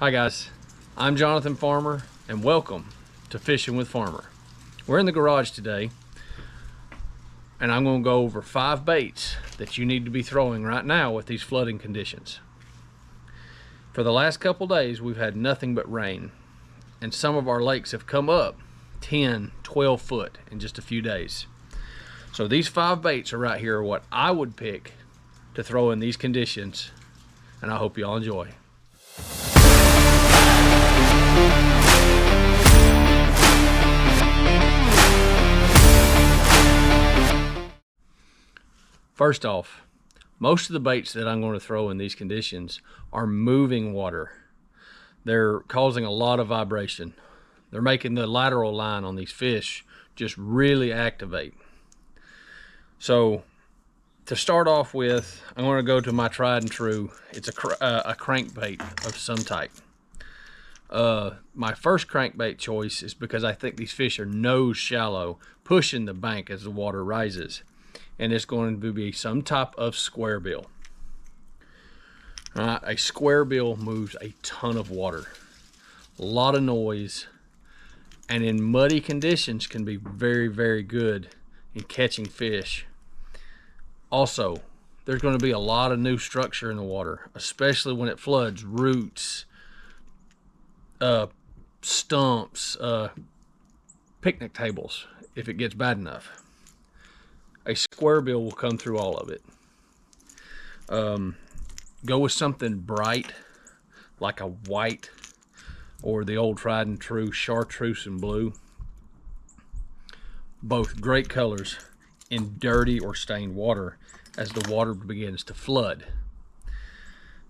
Hi guys, I'm Jonathan Farmer and welcome to Fishing with Farmer. We're in the garage today and I'm going to go over 5 baits that you need to be throwing right now with these flooding conditions. For the last couple days we've had nothing but rain and some of our lakes have come up 10, 12 foot in just a few days. So these 5 baits are right here are what I would pick to throw in these conditions, and I hope you all enjoy. First off, most of the baits that I'm going to throw in these conditions are moving water. They're causing a lot of vibration. They're making the lateral line on these fish just really activate. So to start off with, I'm going to go to my tried and true. It's a crankbait of some type. My first crankbait choice is because I think these fish are nose shallow, pushing the bank as the water rises. And it's going to be some type of square bill. A square bill moves a ton of water, a lot of noise, and in muddy conditions can be very, very good in catching fish. Also, there's going to be a lot of new structure in the water, especially when it floods. Roots, stumps, picnic tables, if it gets bad enough. A square bill will come through all of it. Go with something bright, like a white, or the old tried and true chartreuse and blue. Both great colors in dirty or stained water as the water begins to flood.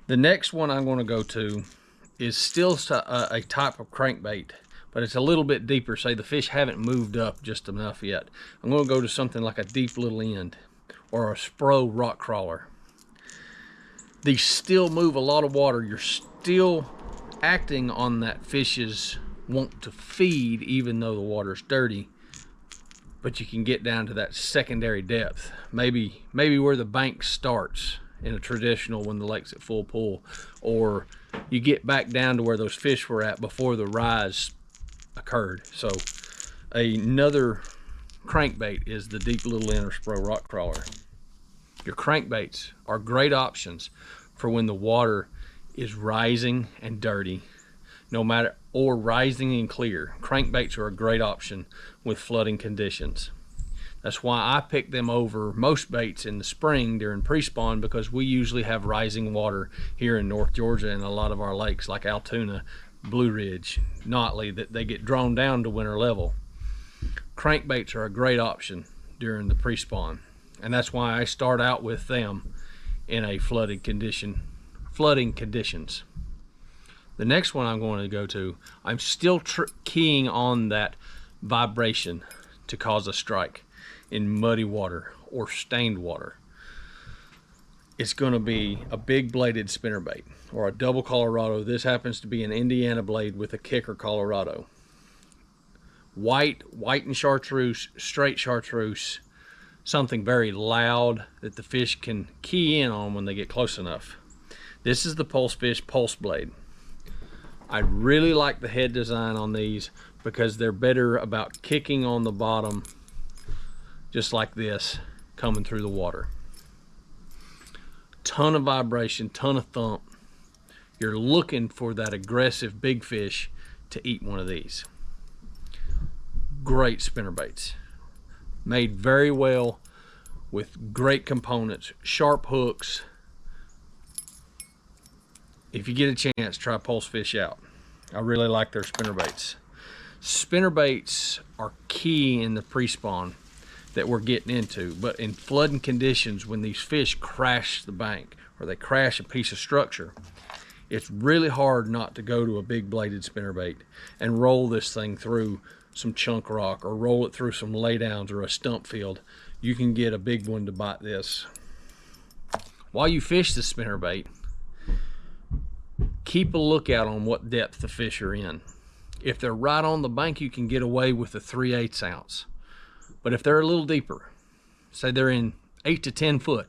The next one I'm going to go to is still a type of crankbait, but it's a little bit deeper. Say the fish haven't moved up just enough yet. I'm going to go to something like a deep little end or a Spro rock crawler. These still move a lot of water. You're still acting on that fish's want to feed even though the water's dirty, but you can get down to that secondary depth. Maybe where the bank starts in a traditional when the lake's at full pull, or you get back down to where those fish were at before the rise occurred. So another crankbait is the deep little end or Spro rock crawler. Your crankbaits are great options for when the water is rising and dirty, or rising and clear. Crankbaits are a great option with flooding conditions. That's why I pick them over most baits in the spring during pre-spawn, because we usually have rising water here in North Georgia and a lot of our lakes like Altoona, Blue Ridge, Notley, that they get drawn down to winter level. Crankbaits are a great option during the pre-spawn, and that's why I start out with them in a flooding conditions. The next one I'm going to go to, I'm still keying on that vibration to cause a strike in muddy water or stained water. It's going to be a big bladed spinnerbait or a double Colorado. This happens to be an Indiana blade with a kicker Colorado. White and chartreuse, straight chartreuse, something very loud that the fish can key in on when they get close enough. This is the Pulse Fish Pulse Blade. I really like the head design on these because they're better about kicking on the bottom, just like this, coming through the water. Ton of vibration, ton of thump. You're looking for that aggressive big fish to eat one of these. Great spinnerbaits, made very well with great components, sharp hooks. If you get a chance, try Pulse Fish out. I really like their spinnerbaits. Spinnerbaits are key in the pre-spawn that we're getting into, but in flooding conditions, when these fish crash the bank or they crash a piece of structure, it's really hard not to go to a big bladed spinnerbait and roll this thing through some chunk rock or roll it through some laydowns or a stump field. You can get a big one to bite this. While you fish the spinnerbait, keep a lookout on what depth the fish are in. If they're right on the bank, you can get away with a 3/8 ounce. But if they're a little deeper, say they're in 8 to 10 foot,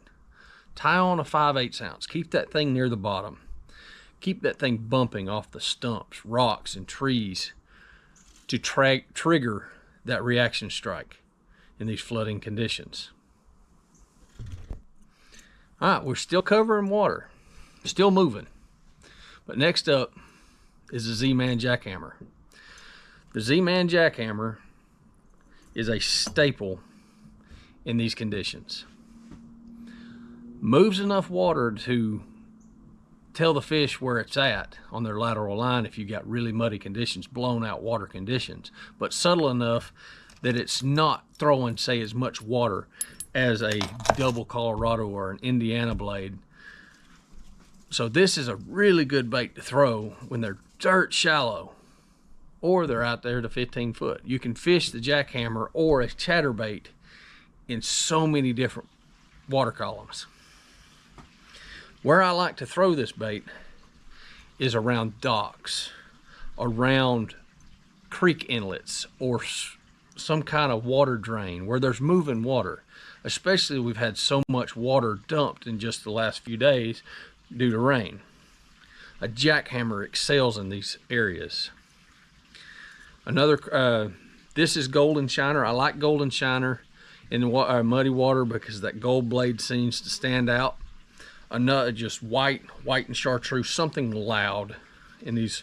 tie on a 5/8 ounce. Keep that thing near the bottom. keep that thing bumping off the stumps, rocks, and trees to trigger that reaction strike in these flooding conditions. All right, we're still covering water, still moving. But next up is the Z-Man jackhammer. The Z-Man jackhammer is a staple in these conditions. Moves enough water to tell the fish where it's at on their lateral line if you got really muddy conditions, blown out water conditions, but subtle enough that it's not throwing, say, as much water as a double Colorado or an Indiana blade. So this is a really good bait to throw when they're dirt shallow or they're out there to 15 foot. You can fish the jackhammer or a chatterbait in so many different water columns. Where I like to throw this bait is around docks, around creek inlets, or some kind of water drain where there's moving water. Especially we've had so much water dumped in just the last few days due to rain. A jackhammer excels in these areas. Another, this is golden shiner. I like golden shiner in the muddy water because that gold blade seems to stand out. Another, just white and chartreuse, something loud in these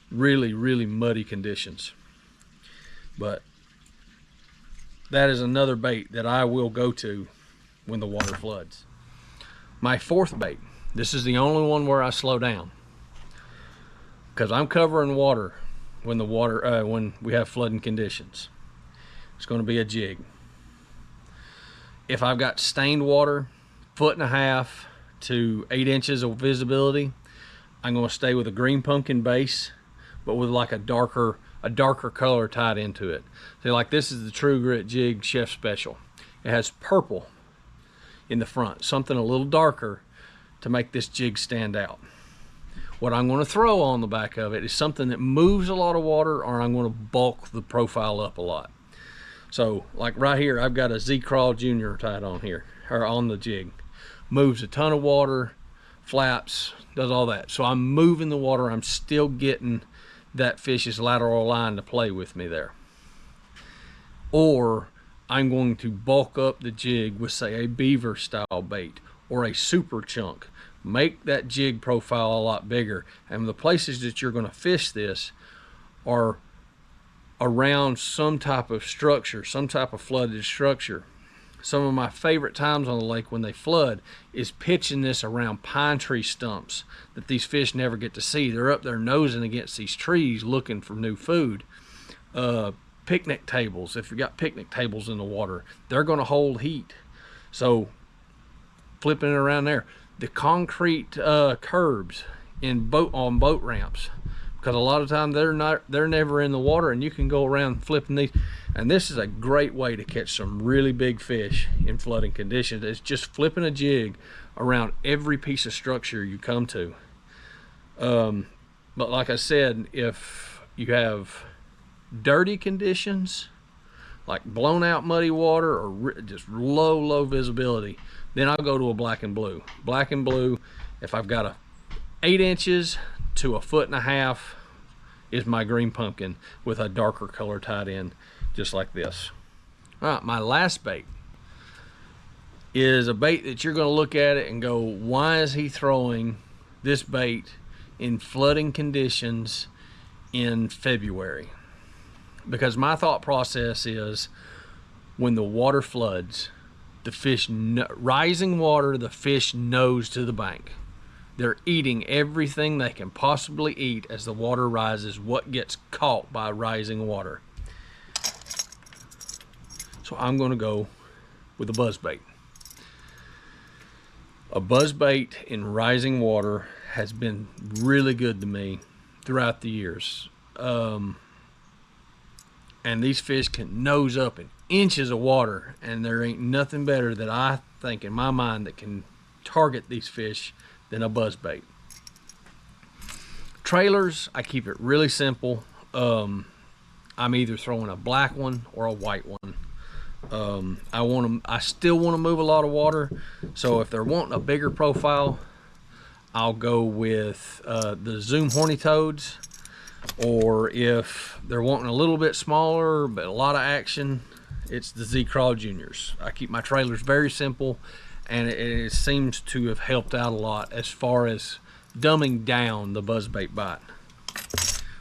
really, really muddy conditions. But that is another bait that I will go to when the water floods. My fourth bait, this is the only one where I slow down because I'm covering water when when we have flooding conditions. It's going to be a jig. If I've got stained water, 1.5 to 8 inches of visibility, I'm going to stay with a green pumpkin base, but with like a darker color tied into it. So like this is the True Grit Jig Chef Special. It has purple in the front, something a little darker to make this jig stand out. What I'm going to throw on the back of it is something that moves a lot of water, or I'm going to bulk the profile up a lot. So like right here, I've got a Z-Crawl Junior tied on here, or on the jig. Moves a ton of water, flaps, does all that. So I'm moving the water, I'm still getting that fish's lateral line to play with me there. Or I'm going to bulk up the jig with, say, a beaver style bait or a super chunk. Make that jig profile a lot bigger. And the places that you're going to fish this are around some type of structure, some type of flooded structure. Some of my favorite times on the lake when they flood is pitching this around pine tree stumps that these fish never get to see. They're up there nosing against these trees looking for new food. Picnic tables, if you've got picnic tables in the water, they're going to hold heat. So flipping it around there. The concrete curbs on boat ramps, because a lot of times they're never in the water, and you can go around flipping these. And this is a great way to catch some really big fish in flooding conditions. It's just flipping a jig around every piece of structure you come to. But like I said, if you have dirty conditions, like blown out muddy water or just low visibility, then I'll go to a black and blue. Black and blue, if I've got 8 inches to 1.5 feet is my green pumpkin with a darker color tied in, just like this. All right, my last bait is a bait that you're going to look at it and go, why is he throwing this bait in flooding conditions in February? Because my thought process is, when the water floods, the fish, rising water, the fish nose to the bank. They're eating everything they can possibly eat as the water rises, what gets caught by rising water. So I'm going to go with a buzzbait. A buzzbait in rising water has been really good to me throughout the years. And these fish can nose up in inches of water, and there ain't nothing better that I think in my mind that can target these fish than a buzzbait. Trailers, I keep it really simple. I'm either throwing a black one or a white one. I still want to move a lot of water, so if they're wanting a bigger profile, I'll go with the Zoom Horny Toads, or if they're wanting a little bit smaller but a lot of action, it's the Z-Craw Juniors. I keep my trailers very simple, and it seems to have helped out a lot as far as dumbing down the buzzbait bite.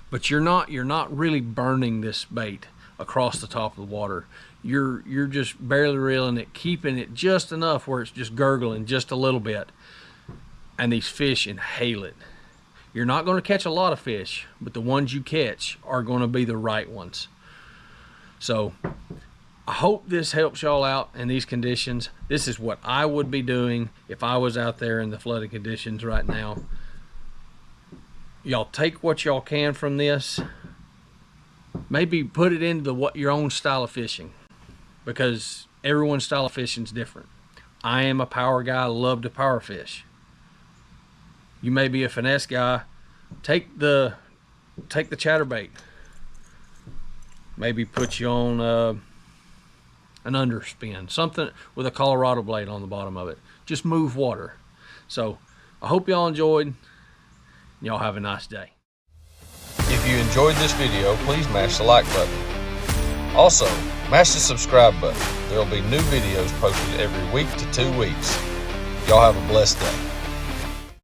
But you're not really burning this bait across the top of the water. You're just barely reeling it, keeping it just enough where it's just gurgling just a little bit, and these fish inhale it. You're not going to catch a lot of fish, but the ones you catch are going to be the right ones. So I hope this helps y'all out in these conditions. This is what I would be doing if I was out there in the flooded conditions right now. Y'all take what y'all can from this. Maybe put it into your own style of fishing, because everyone's style of fishing is different. I am a power guy, love to power fish. You may be a finesse guy. Take the chatterbait. Maybe put you on an underspin, something with a Colorado blade on the bottom of it. Just move water. So I hope y'all enjoyed. Y'all have a nice day. If you enjoyed this video, please mash the like button. Also, mash the subscribe button. There will be new videos posted every week to 2 weeks. Y'all have a blessed day.